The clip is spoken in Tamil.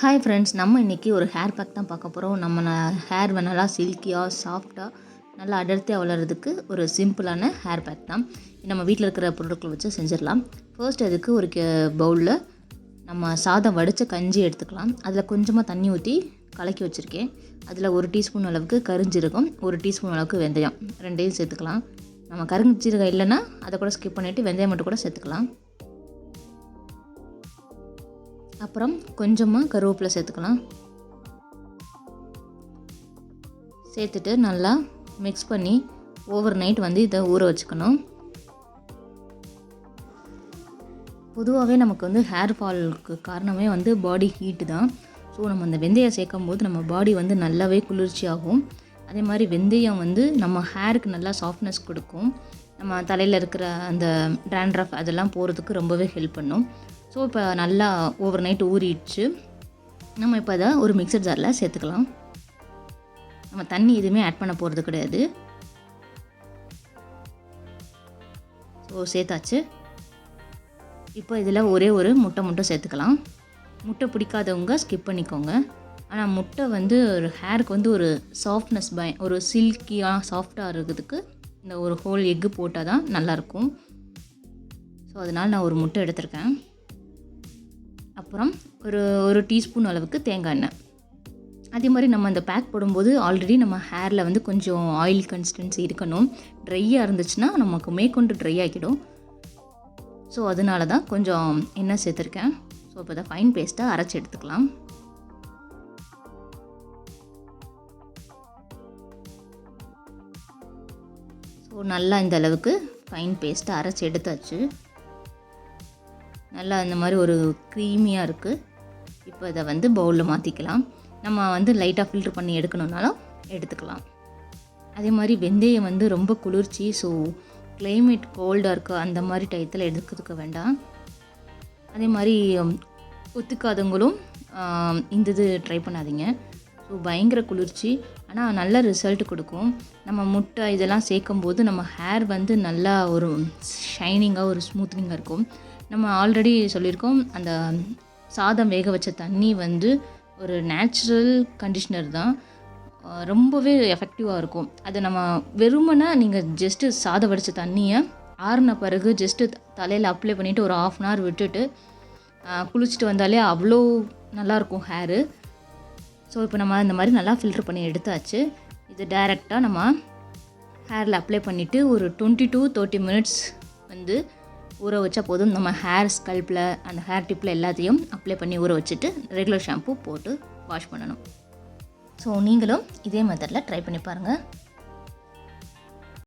ஹாய் ஃப்ரெண்ட்ஸ், நம்ம இன்றைக்கி ஒரு ஹேர் பேக் தான் பார்க்க போகிறோம். நம்ம ஹேர் நல்லா சில்கியாக சாஃப்டாக நல்லா அடர்த்தியாக வளர்கிறதுக்கு ஒரு சிம்பிளான ஹேர் பேக் தான். நம்ம வீட்டில் இருக்கிற பொருட்களை வச்சு செஞ்சிடலாம். ஃபர்ஸ்ட் அதுக்கு ஒரு பவுலில் நம்ம சாதம் வடித்த கஞ்சி எடுத்துக்கலாம். அதில் கொஞ்சமாக தண்ணி ஊற்றி கலக்கி வச்சுருக்கேன். அதில் 1 டீஸ்பூன் அளவுக்கு கருஞ்சீரகம், 1 டீஸ்பூன் அளவுக்கு வெந்தயம், ரெண்டையும் சேர்த்துக்கலாம். நம்ம கருஞ்சீரகம் இல்லைன்னா அதை கூட ஸ்கிப் பண்ணிவிட்டு வெந்தயம் மட்டும் கூட சேர்த்துக்கலாம். அப்புறம் கொஞ்சமாக கருவேப்பிலை சேர்த்துக்கலாம். சேர்த்துட்டு நல்லா மிக்ஸ் பண்ணி ஓவர் நைட் இதை ஊற வச்சுக்கணும். பொதுவாகவே நமக்கு ஹேர் ஃபாலுக்கு காரணமே பாடி ஹீட்டு தான். ஸோ நம்ம அந்த வெந்தயம் சேர்க்கும் போது நம்ம பாடி நல்லாவே குளிர்ச்சியாகும். அதே மாதிரி வெந்தயம் நம்ம ஹேருக்கு நல்லா சாஃப்ட்னஸ் கொடுக்கும். நம்ம தலையில் இருக்கிற அந்த டேண்ட்ரஃப் அதெல்லாம் போகிறதுக்கு ரொம்பவே ஹெல்ப் பண்ணும். ஸோ இப்போ நல்லா ஓவர் நைட் ஊறிடுச்சு. நம்ம இப்போ அதை ஒரு மிக்சர் ஜாரில் சேர்த்துக்கலாம். நம்ம தண்ணி எதுவுமே ஆட் பண்ண போகிறது கிடையாது. ஸோ சேர்த்தாச்சு. இப்போ இதில் ஒரே ஒரு முட்டை மட்டும் சேர்த்துக்கலாம். முட்டை பிடிக்காதவங்க ஸ்கிப் பண்ணிக்கோங்க. ஆனால் முட்டை ஒரு ஹேருக்கு ஒரு சாஃப்ட்னஸ் ஒரு சில்கியாக சாஃப்டாக இருக்கிறதுக்கு இந்த ஒரு ஹோல் எக்கு போட்டால் தான் நல்லாயிருக்கும். ஸோ அதனால் நான் ஒரு முட்டை எடுத்திருக்கேன். அப்புறம் ஒரு டீஸ்பூன் அளவுக்கு தேங்காய் எண்ணெய். அதே மாதிரி நம்ம அந்த பேக் போடும்போது ஆல்ரெடி நம்ம ஹேரில் கொஞ்சம் ஆயில் கன்சிஸ்டன்சி இருக்கணும். ட்ரையாக இருந்துச்சுன்னா நமக்கு மேற்கொண்டு ட்ரை ஆகிடும். ஸோ அதனால தான் கொஞ்சம் எண்ணெய் சேர்த்துருக்கேன். ஸோ இப்போ தான் ஃபைன் பேஸ்ட்டாக அரைச்சி எடுத்துக்கலாம். ஸோ நல்லா இந்த அளவுக்கு ஃபைன் பேஸ்ட்டாக அரைச்சி எடுத்தாச்சு. நல்லா இந்த மாதிரி ஒரு க்ரீமியாக இருக்குது. இப்போ இதை பவுலில் மாற்றிக்கலாம். நம்ம லைட்டாக ஃபில்ட்ரு பண்ணி எடுக்கணுன்னாலும் எடுத்துக்கலாம். அதே மாதிரி வெந்தயம் ரொம்ப குளிர்ச்சி. ஸோ கிளைமேட் கோல்டாக இருக்குது அந்த மாதிரி டயத்தில் எடுக்கிறதுக்கு வேண்டாம். அதே மாதிரி ஒத்துக்காதவங்களும் இந்த இது ட்ரை பண்ணாதீங்க. ஸோ பயங்கர குளிர்ச்சி, ஆனால் நல்ல ரிசல்ட் கொடுக்கும். நம்ம முட்டை இதெல்லாம் சேர்க்கும்போது நம்ம ஹேர் நல்லா ஒரு ஷைனிங்காக ஒரு ஸ்மூத்னிங்காக இருக்கும். நம்ம ஆல்ரெடி சொல்லியிருக்கோம், அந்த சாதம் வேக வச்ச தண்ணி ஒரு நேச்சுரல் கண்டிஷ்னர் தான். ரொம்பவே எஃபெக்டிவாக இருக்கும். அது நம்ம வெறுமனே நீங்கள் ஜஸ்ட்டு சாதம் வடித்த தண்ணியை ஆறின பிறகு ஜஸ்ட்டு தலையில் அப்ளை பண்ணிவிட்டு ஒரு 1/2 hour விட்டுட்டு குளிச்சுட்டு வந்தாலே அவ்வளோ நல்லாயிருக்கும் ஹேரு. ஸோ இப்போ நம்ம இந்த மாதிரி நல்லா ஃபில்ட்ரு பண்ணி எடுத்தாச்சு. இது டைரெக்டாக நம்ம ஹேரில் அப்ளை பண்ணிவிட்டு ஒரு 20 to 30 minutes ஊற வச்சா போதும். நம்ம ஹேர் ஸ்கல்ப்பில் அந்த ஹேர் டிப்பில் எல்லாத்தையும் அப்ளை பண்ணி ஊற வச்சுட்டு ரெகுலர் ஷாம்பு போட்டு வாஷ் பண்ணணும். ஸோ நீங்களும் இதே மெத்தடில் ட்ரை பண்ணி பாருங்கள்.